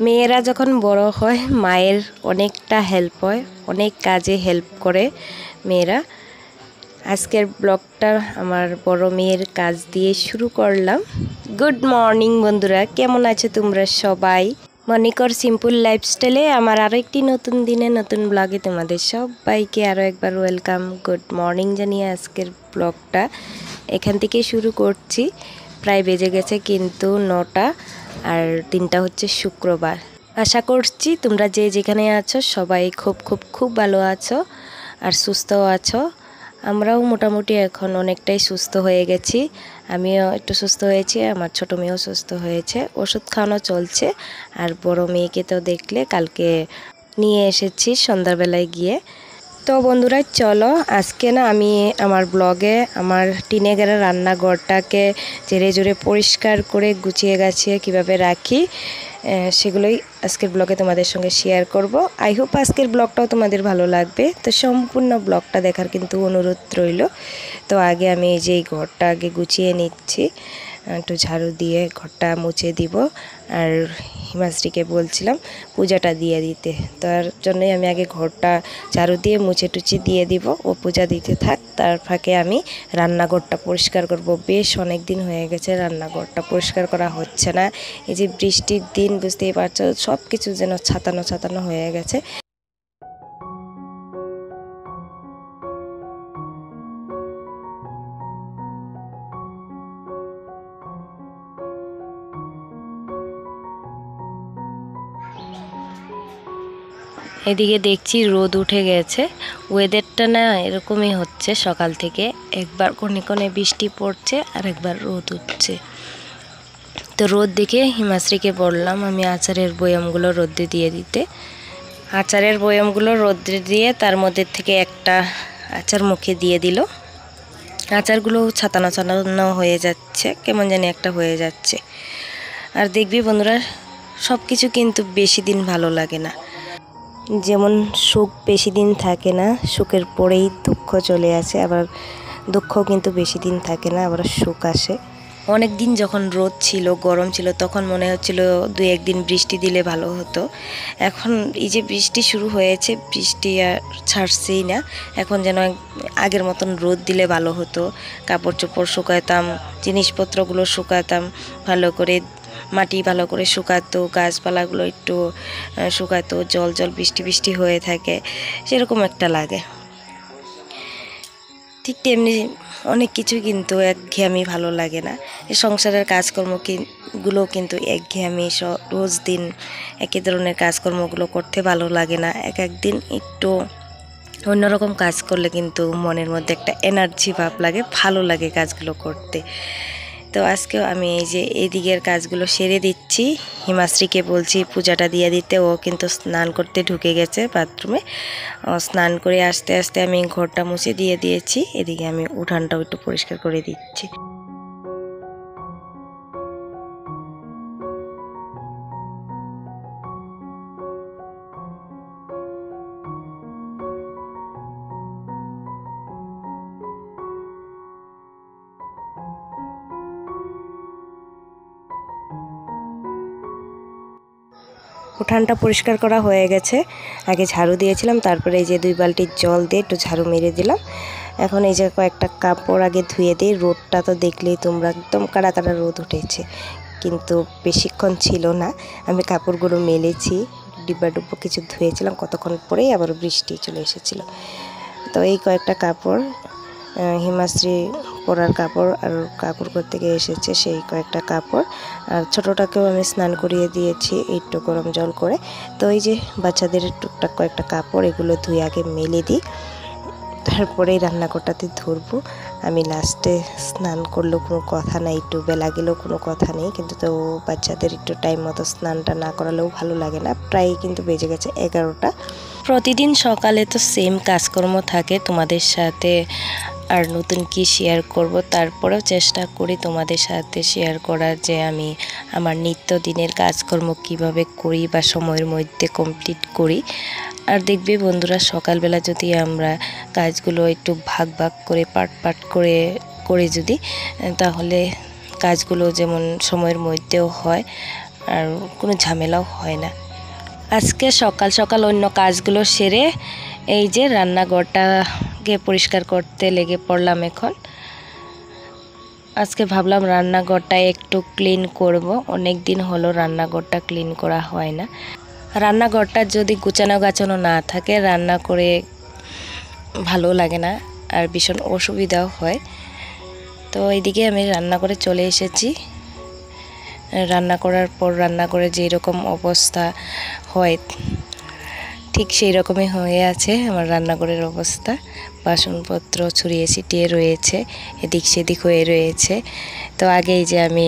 মেয়েরা যখন বড় হয় মায়ের অনেকটা হেল্প হয়, অনেক কাজে হেল্প করে মেয়েরা। আজকের ব্লগটা আমার বড় মেয়ের কাজ দিয়ে শুরু করলাম। গুড মর্নিং বন্ধুরা, কেমন আছো তোমরা সবাই? মনিকর সিম্পল লাইফস্টাইলে আমার আরও একটি নতুন দিনে নতুন ব্লগে তোমাদের সবাইকে আরও একবার ওয়েলকাম। গুড মর্নিং জানিয়ে আজকের ব্লগটা এখান থেকে শুরু করছি। প্রায় বেজে গেছে কিন্তু 9টা, আর দিনটা হচ্ছে শুক্রবার। আশা করছি তোমরা যে যেখানে আছো সবাই খুব ভালো আছো আর সুস্থও আছো। আমরাও মোটামুটি এখন অনেকটাই সুস্থ হয়ে গেছি। আমিও একটু সুস্থ হয়েছি, আমার ছোট মেয়েও সুস্থ হয়েছে। ওষুধ খাওয়ানো চলছে। আর বড় মেয়েকে তো দেখলে কালকে নিয়ে এসেছি সন্ধ্যাবেলায় গিয়ে। তো বন্ধুরা চলো, আজকে না আমি আমার ব্লগে আমার টিনেগারের রান্নাঘরটাকে ঝেড়ে ঝুড়ে পরিষ্কার করে গুছিয়ে গাছিয়ে কীভাবে রাখি সেগুলোই আজকের ব্লগে তোমাদের সঙ্গে শেয়ার করব। আই হোপ আজকের ব্লগটাও তোমাদের ভালো লাগবে। তো সম্পূর্ণ ব্লগটা দেখার কিন্তু অনুরোধ রইল। তো আগে আমি এই যে ঘরটা আগে গুছিয়ে নিচ্ছি, একটু ঝাড়ু দিয়ে ঘরটা মুছে দিব। আর হিমাশ্রীকে বলছিলাম পূজাটা দিয়ে দিতে, তার জন্যই আমি আগে ঘরটা ঝাড়ু দিয়ে মুছে টুচি দিয়ে দিব, ও পূজা দিতে থাক। তার ফাঁকে আমি রান্নাঘরটা পরিষ্কার করব। বেশ অনেক দিন হয়ে গেছে রান্নাঘরটা পরিষ্কার করা হচ্ছে না। এই যে বৃষ্টির দিন, বুঝতেই পারছো, সব কিছু যেন ছাতানো হয়ে গেছে। এদিকে দেখছি রোদ উঠে গেছে। ওয়েদারটা না এরকমই হচ্ছে, সকাল থেকে একবার কনে বৃষ্টি পড়ছে আর একবার রোদ উঠছে। তো রোদ দেখে হিমাশ্রীকে বললাম আমি আচারের বয়ামগুলো রোদে দিয়ে দিতে। আচারের বয়ামগুলো রোদে দিয়ে তার মধ্যে থেকে একটা আচার মুখে দিয়ে দিল। আচারগুলো ছাতানো হয়ে যাচ্ছে, কেমন জানি একটা হয়ে যাচ্ছে। আর দেখবি বন্ধুরা, সব কিছু কিন্তু বেশি দিন ভালো লাগে না। যেমন সুখ বেশি দিন থাকে না, সুখের পরেই দুঃখ চলে আসে। আবার দুঃখ কিন্তু বেশি দিন থাকে না, আবার সুখ আসে। অনেক দিন যখন রোদ ছিল, গরম ছিল, তখন মনে হচ্ছিল 2-1 দিন বৃষ্টি দিলে ভালো হতো। এখন এই যে বৃষ্টি শুরু হয়েছে, বৃষ্টি আর ছাড়ছেই না। এখন যেন আগের মতন রোদ দিলে ভালো হতো, কাপড় চোপড় শুকাতাম, জিনিসপত্রগুলো শুকাতাম ভালো করে, মাটি ভালো করে শুকাতো, গাছপালাগুলো একটু শুকাতো, জল বৃষ্টি হয়ে থাকে, সেরকম একটা লাগে। ঠিক তেমনি অনেক কিছু কিন্তু একঘেয়েমি ভালো লাগে না। এই সংসারের কাজকর্মগুলো কিন্তু একঘেয়েমি, রোজ দিন একই ধরনের কাজকর্মগুলো করতে ভালো লাগে না। এক দিন একটু অন্যরকম কাজ করলে কিন্তু মনের মধ্যে একটা এনার্জি ভাব লাগে, ভালো লাগে কাজগুলো করতে। তো আজকেও আমি এই যে এদিকের কাজগুলো সেরে দিচ্ছি। হিমাশ্রীকে বলছি পূজাটা দিয়ে দিতে। ও কিন্তু স্নান করতে ঢুকে গেছে বাথরুমে। স্নান করে আস্তে আস্তে আমি ঘরটা মুছে দিয়ে দিয়েছি। এদিকে আমি উঠানটাও একটু পরিষ্কার করে দিচ্ছি। উঠানটা পরিষ্কার করা হয়ে গেছে। আগে ঝাড়ু দিয়েছিলাম, তারপরে এই যে 2 বালতি জল দিয়ে একটু ঝাড়ু মেরে দিলাম। এখন এই যে কয়েকটা কাপড় আগে ধুয়ে দিই। রোদটা তো দেখলেই তোমরা, একদম কাড়া রোদ উঠেছে, কিন্তু বেশিক্ষণ ছিল না। আমি কাপড়গুলো মেলেছি, ডিব্বা কিছু ধুয়েছিলাম, কতক্ষণ পরেই আবার বৃষ্টি চলে এসেছিল। তো এই কয়েকটা কাপড় হিমাশ্রী পরার কাপড় আর কাপড় করতে গিয়ে এসেছে, সেই কয়েকটা কাপড়। আর ছোটোটাকেও আমি স্নান করিয়ে দিয়েছি একটু গরম জল করে। তো এই যে বাচ্চাদের টুকটাক কয়েকটা কাপড়, এগুলো ধুয়ে আগে মেলে দিই, তারপরেই রান্নাঘরটাতে ধরবো। আমি লাস্টে স্নান করলেও কোনো কথা নাই, একটু বেলা গেলেও কোনো কথা নেই, কিন্তু তো বাচ্চাদের একটু টাইম মতো স্নানটা না করালেও ভালো লাগে না। প্রায় কিন্তু বেজে গেছে 11টা। প্রতিদিন সকালে তো সেম কাজকর্ম থাকে তোমাদের সাথে, আর নতুন কি শেয়ার করব, তারপরেও চেষ্টা করি তোমাদের সাথে শেয়ার করার, যে আমি আমার নিত্যদিনের কাজকর্ম কিভাবে করি বা সময়ের মধ্যে কমপ্লিট করি। আর দেখবে বন্ধুরা, সকালবেলা যদি আমরা কাজগুলো একটু ভাগ করে পাট করে যদি, তাহলে কাজগুলো যেমন সময়ের মধ্যেও হয় আর কোনো ঝামেলাও হয় না। আজকে সকাল সকাল অন্য কাজগুলো সেরে এই যে রান্নাঘরটাকে পরিষ্কার করতে লেগে পড়লাম এখন। আজকে ভাবলাম রান্নাঘরটা একটু ক্লিন করব, অনেক দিন হলো রান্নাঘরটা ক্লিন করা হয় না। রান্নাঘরটা যদি গুছানো গাছানো না থাকে রান্না করে ভালো লাগে না, আর ভীষণ অসুবিধাও হয়। তো এইদিকে আমি রান্না করে চলে এসেছি। রান্না করার পর রান্না করে যেই রকম অবস্থা হয় ঠিক সেই রকমই হয়ে আছে আমার রান্নাঘরের অবস্থা। বাসনপত্র ছড়িয়ে ছিটিয়ে রয়েছে, এদিক সেদিক হয়ে রয়েছে। তো আগেই যে আমি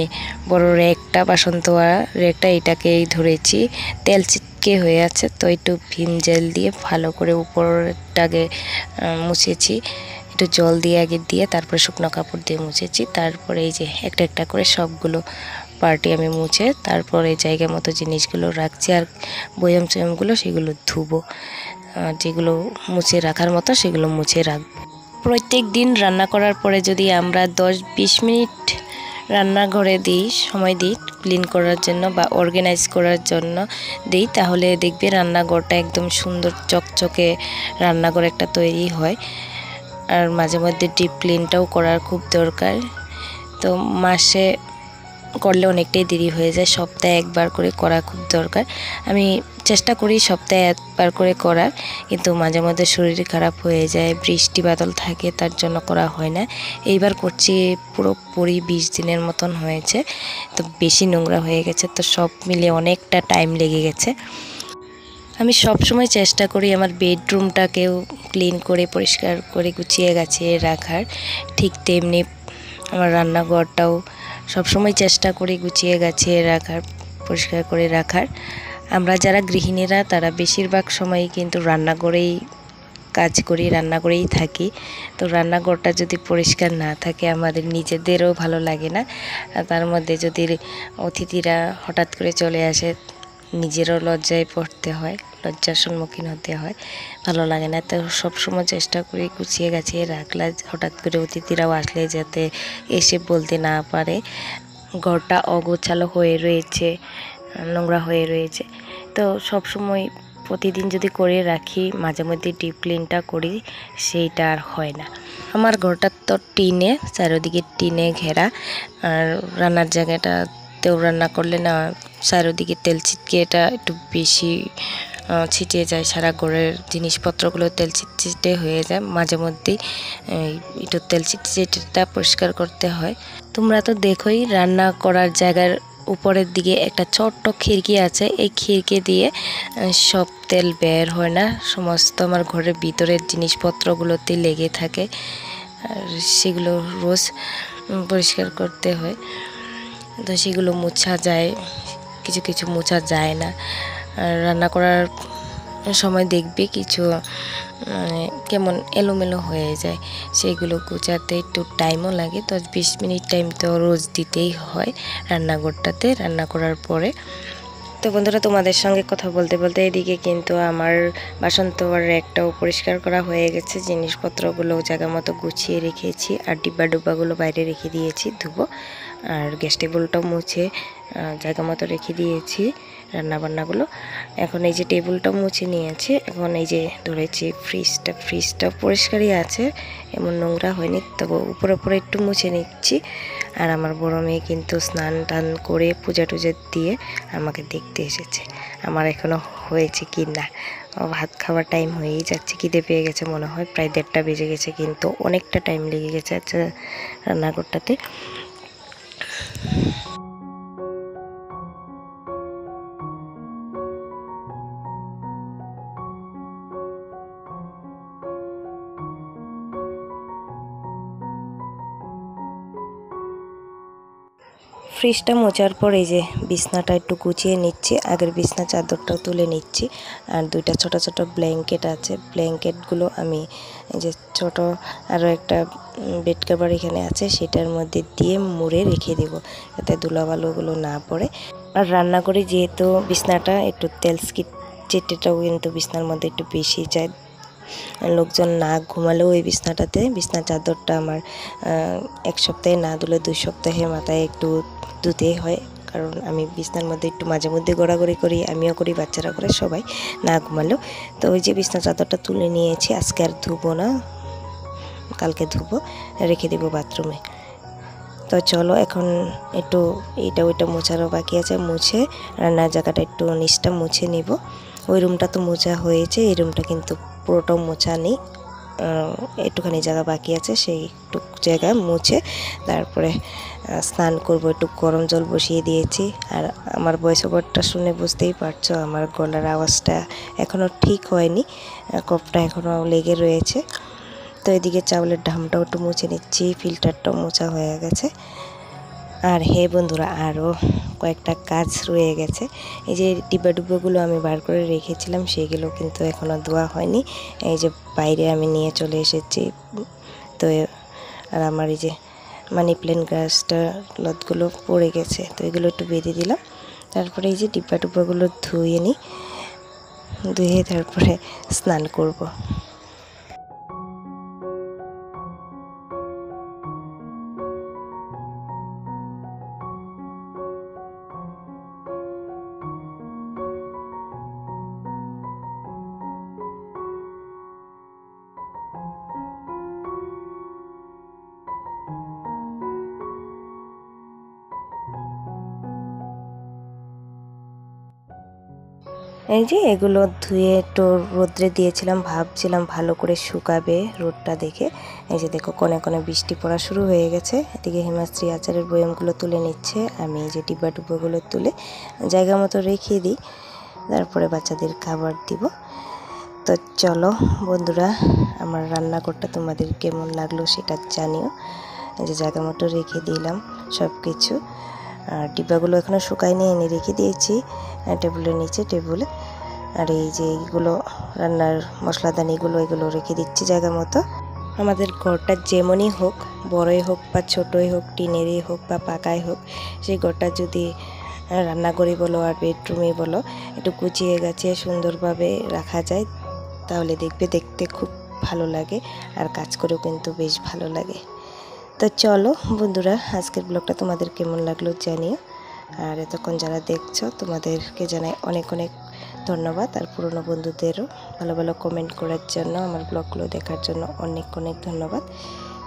বড় রেকটা, বাসন ধোয়া রেকটা, এটাকেই ধরেছি, তেল চিটকে হয়ে আছে। তো একটু ভিম জেল দিয়ে ভালো করে উপরটাকে মুছেছি, একটু জল দিয়ে আগে দিয়ে তারপরে শুকনো কাপড় দিয়ে মুছেছি। তারপরে এই যে একটা একটা করে সবগুলো পার্টি আমি মুছে তারপর এই জায়গা মতো জিনিসগুলো রাখছি। আর বয়াম চয়ামগুলো সেগুলো ধুবো, যেগুলো মুছে রাখার মতো সেগুলো মুছে রাখবো। প্রত্যেক দিন রান্না করার পরে যদি আমরা 10-20 মিনিট রান্নাঘরে সময় দিই ক্লিন করার জন্য বা অর্গানাইজ করার জন্য দিই, তাহলে দেখবে রান্নাঘরটা একদম সুন্দর চকচকে রান্নাঘর একটা তৈরি হয়। আর মাঝে মধ্যে ডিপ ক্লিনটাও করার খুব দরকার। তো মাসে করলে অনেকটাই দেরি হয়ে যায়, সপ্তাহে একবার করে করা খুব দরকার। আমি চেষ্টা করি সপ্তাহে একবার করে করার, কিন্তু মাঝে মধ্যে শরীর খারাপ হয়ে যায়, বৃষ্টি বাদল থাকে, তার জন্য করা হয় না। এইবার করছি পুরোপুরি 20 দিনের মতন হয়েছে, তো বেশি নোংরা হয়ে গেছে, তো সব মিলিয়ে অনেকটা টাইম লেগে গেছে। আমি সব সময় চেষ্টা করি আমার বেডরুমটাকেও ক্লিন করে পরিষ্কার করে গুছিয়ে গাছিয়ে রাখার, ঠিক তেমনি আমার রান্নাঘরটাও সবসময় চেষ্টা করি গুছিয়ে গাছিয়ে রাখার, পরিষ্কার করে রাখার। আমরা যারা গৃহিণীরা তারা বেশিরভাগ সময়ই কিন্তু রান্নাঘরেই কাজ করি, রান্নাঘরেই থাকি। তো রান্নাঘরটা যদি পরিষ্কার না থাকে আমাদের নিজেদেরও ভালো লাগে না। তার মধ্যে যদি অতিথিরা হঠাৎ করে চলে আসে নিজেরও লজ্জায় পড়তে হয়, লজ্জার সম্মুখীন হতে হয়, ভালো লাগে না। তো সবসময় চেষ্টা করি গুছিয়ে গাছিয়ে রাখলে হঠাৎ করে অতিথিরাও আসলে যাতে এসে বলতে না পারে ঘরটা অগোছালো হয়ে রয়েছে, নোংরা হয়ে রয়েছে। তো সবসময় প্রতিদিন যদি করে রাখি, মাঝে মধ্যে ডিপ ক্লিনটা করি, সেইটা আর হয় না। আমার ঘরটা তো টিনে, চারিদিকে টিনে ঘেরা, আর রান্নার জায়গাটাতেও রান্না করলে না চারিদিকে তেল ছিটকে এটা একটু বেশি ছিটিয়ে যায়, সারা ঘরের জিনিসপত্রগুলো তেল ছিটচিটে হয়ে যায়। মাঝে মধ্যেই একটু তেল ছিটচিটেটা পরিষ্কার করতে হয়। তোমরা তো দেখোই রান্না করার জায়গার উপরের দিকে একটা ছোট্ট খিড়কি আছে, এই খিড়কি দিয়ে সব তেল বের হয় না, সমস্ত আমার ঘরের ভিতরের জিনিসপত্রগুলোতে লেগে থাকে, আর সেগুলো রোজ পরিষ্কার করতে হয়। তো সেগুলো মোছা যায়, কিছু কিছু মোছা যায় না। আর রান্না করার সময় দেখবে কিছু কেমন এলোমেলো হয়ে যায়, সেইগুলো গোছাতে একটু টাইমও লাগে। 10-20 মিনিট টাইম তো রোজ দিতেই হয় রান্নাঘরটাতে রান্না করার পরে। তো বন্ধুরা, তোমাদের সঙ্গে কথা বলতে বলতে এদিকে কিন্তু আমার বাসন ধোয়ার র্যাকটাও পরিষ্কার করা হয়ে গেছে, জিনিসপত্রগুলো জায়গা মতো গুছিয়ে রেখেছি, আর ডিব্বা ডুব্বাগুলো বাইরে রেখে দিয়েছি ধুবো। আর গ্যাস টেবিলটাও মুছে জায়গা মতো রেখে দিয়েছি রান্নাবান্নাগুলো। এখন এই যে টেবিলটাও মুছে নিয়েছি, এখন এই যে ধরেছি ফ্রিজটা পরিষ্কারই আছে, এমন নোংরা হয়নি, তবে উপরে উপরে একটু মুছে নিচ্ছি। আর আমার বড় মেয়ে কিন্তু স্নান টান করে পূজা টুজা দিয়ে আমাকে দেখতে এসেছে আমার এখনও হয়েছে কি না। ভাত খাওয়ার টাইম হয়েই যাচ্ছে, খিদে পেয়ে গেছে মনে হয়, প্রায় 1:30 বেজে গেছে, কিন্তু অনেকটা টাইম লেগে গেছে আচ্ছা রান্নাঘরটাতে। ফ্রিজটা মোছার পর এই যে বিছনাটা একটু গুছিয়ে নিচ্ছি, আগের বিছনা চাদরটাও তুলে নিচ্ছি। আর দুইটা ছোট ছোট ব্ল্যাঙ্কেট আছে, ব্ল্যাঙ্কেটগুলো আমি এই যে ছোট আরও একটা বেড কভার এখানে আছে সেটার মধ্যে দিয়ে মুড়ে রেখে দেব, যাতে ধুলাবালুগুলো না পড়ে। আর রান্না করি যেহেতু বিছনাটা একটু তেল চিটেটাও কিন্তু বিছনার মধ্যে একটু বেশি যায়, লোকজন না ঘুমালেও এই বিছনার চাদরটা আমার 1 সপ্তাহে না ধুলে 2 সপ্তাহে মাথায় একটু ধুতে হয়, কারণ আমি বিছনার মধ্যে একটু মাঝে মধ্যে গড়াগড়ি করি, আমিও করি, বাচ্চারা করে, সবাই না ঘুমালো। তো ওই যে বিছনা চাদরটা তুলে নিয়েছি, আজকে আর ধুবো না, কালকে ধুবো, রেখে দেবো বাথরুমে। তো চলো এখন একটু এটা ওইটা মোছারও বাকি আছে, মুছে রান্নার জায়গাটা একটু নিচটা মুছে নিব। ওই রুমটা তো মোছা হয়েছে, এই রুমটা কিন্তু পুরোটাও মোছা নেই, একটুখানি জায়গা বাকি আছে, সেই একটু জায়গা মুছে তারপরে স্নান করব। একটু গরম জল বসিয়ে দিয়েছি। আর আমার ভয়েস ওভারটা শুনে বুঝতেই পারছো আমার গলার আওয়াজটা এখনও ঠিক হয়নি, কফটা এখনও লেগে রয়েছে। তো এদিকে চাউলের ঢামটাও একটু মুছে নিচ্ছি, ফিল্টারটাও মোছা হয়ে গেছে। আর হে বন্ধুরা, আরও কয়েকটা কাজ রয়ে গেছে। এই যে ডিব্বা ডুব্বাগুলো আমি বার করে রেখেছিলাম, সেগুলো কিন্তু এখনও ধোয়া হয়নি। এই যে বাইরে আমি নিয়ে চলে এসেছি। তো আর আমার এই যে মানি প্ল্যান্ট গাছটা লতগুলো পড়ে গেছে, তো এগুলো একটু বেঁধে দিলাম। তারপরে এই যে ডিব্বা ডুব্বাগুলো ধুয়ে নিই, ধুয়ে তারপরে স্নান করব। এই যে এগুলো ধুয়ে একটু রোদ্রে দিয়েছিলাম, ভাবছিলাম ভালো করে শুকাবে রোদটা দেখে। এই যে দেখো কোণে কোণে বৃষ্টি পড়া শুরু হয়ে গেছে। এদিকে হিমাশ্রী আচারের বয়মগুলো তুলে নিচ্ছে, আমি এই যে ডিব্বা ডুব্বাগুলো তুলে জায়গা মতো রেখে দিই, তারপরে বাচ্চাদের খাবার দিব। তো চলো বন্ধুরা, আমার রান্নাঘরটা তোমাদের কেমন লাগলো সেটা জানিও। এই যে জায়গা মতো রেখে দিলাম সব কিছু। আর ডিব্বাগুলো এখনও শুকায়নি, এনে রেখে দিয়েছি টেবিলের নিচে, টেবিলে। আর এই যে এইগুলো রান্নার মশলাদানিগুলো, এগুলো রেখে দিচ্ছি জায়গা মতো। আমাদের ঘরটা যেমনই হোক, বড়ই হোক বা ছোটোই হোক, টিনেরই হোক বা পাকাই হোক, সেই ঘরটা যদি রান্নাঘরে বলো আর বেডরুমে বলো একটু গুছিয়ে গাছিয়ে সুন্দরভাবে রাখা যায়, তাহলে দেখতে খুব ভালো লাগে, আর কাজ করেও কিন্তু বেশ ভালো লাগে। তো চলো বন্ধুরা, আজকের ব্লগটা তোমাদের কেমন লাগলো জানিও। আর এতক্ষণ যারা দেখছো তোমাদেরকে জানাই অনেক অনেক ধন্যবাদ। আর পুরনো বন্ধুদেরও ভালো ভালো কমেন্ট করার জন্য, আমার ব্লগগুলো দেখার জন্য অনেক অনেক ধন্যবাদ।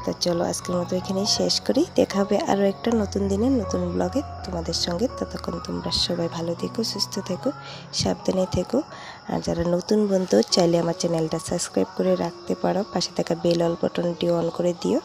তো চলো আজকের মতো এখানেই শেষ করি, দেখা হবে আরও একটা নতুন দিনে নতুন ব্লগে তোমাদের সঙ্গে। ততক্ষণ তোমরা সবাই ভালো থেকো, সুস্থ থেকো, সাবধানে থেকো। আর যারা নতুন বন্ধু চাইলে আমার চ্যানেলটা সাবস্ক্রাইব করে রাখতে পারো, পাশে থাকা বেল অল বাটনটি অন করে দিও।